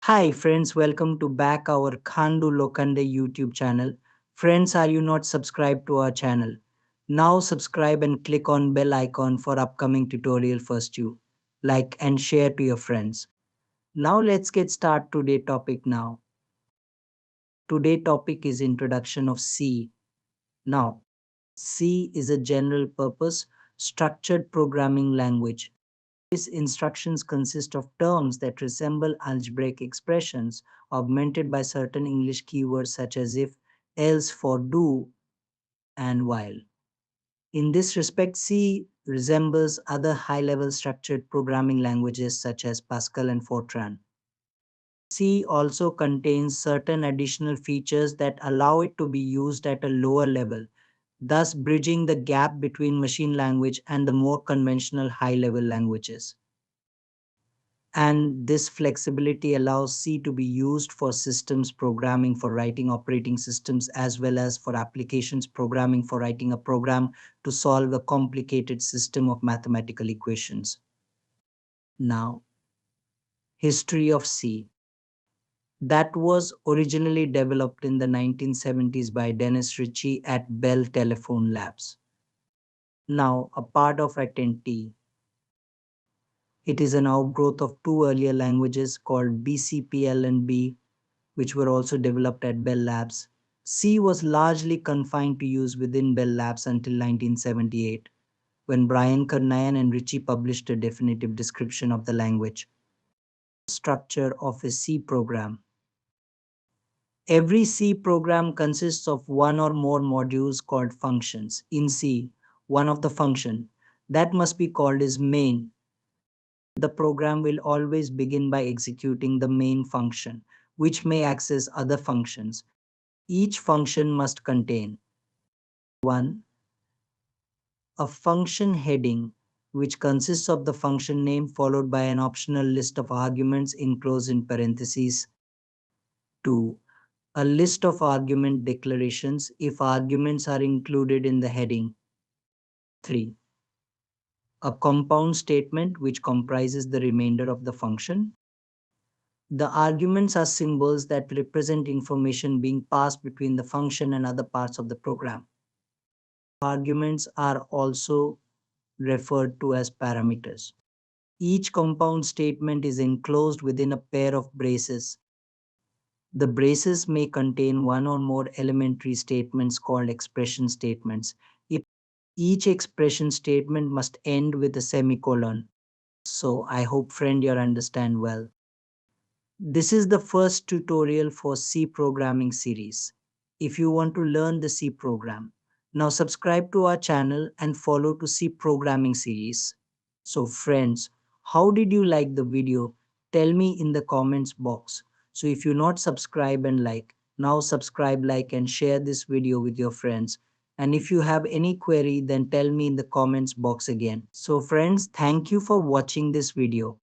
Hi friends, welcome to back our Khandu Lokande YouTube channel. Friends, are you not subscribed to our channel? Now subscribe and click on bell icon for upcoming tutorial first you. Like and share to your friends. Now let's get start today topic now. Today topic is introduction of C. Now, C is a general purpose structured programming language. These instructions consist of terms that resemble algebraic expressions augmented by certain English keywords such as if, else, for, do, and while. In this respect, C resembles other high-level structured programming languages such as Pascal and Fortran. C also contains certain additional features that allow it to be used at a lower level, thus bridging the gap between machine language and the more conventional high-level languages. And this flexibility allows C to be used for systems programming for writing operating systems as well as for applications programming for writing a program to solve a complicated system of mathematical equations. Now, history of C. That was originally developed in the 1970s by Dennis Ritchie at Bell Telephone Labs. Now, a part of AT&T. It is an outgrowth of two earlier languages called BCPL and B, which were also developed at Bell Labs. C was largely confined to use within Bell Labs until 1978, when Brian Kernighan and Ritchie published a definitive description of the language. Structure of a C program. Every C program consists of one or more modules called functions. In C, one of the function that must be called is main. The program will always begin by executing the main function, which may access other functions. Each function must contain 1. A function heading, which consists of the function name followed by an optional list of arguments enclosed in parentheses. 2. A list of argument declarations if arguments are included in the heading. 3. A compound statement which comprises the remainder of the function. The arguments are symbols that represent information being passed between the function and other parts of the program. Arguments are also referred to as parameters. Each compound statement is enclosed within a pair of braces. The braces may contain one or more elementary statements called expression statements. Each expression statement must end with a semicolon. So I hope friend you understand well. This is the first tutorial for C programming series. If you want to learn the C program, now subscribe to our channel and follow to C programming series. So friends, how did you like the video? Tell me in the comments box. So if you not subscribe and like, now subscribe, like and share this video with your friends. And if you have any query, then tell me in the comments box again. So friends, thank you for watching this video.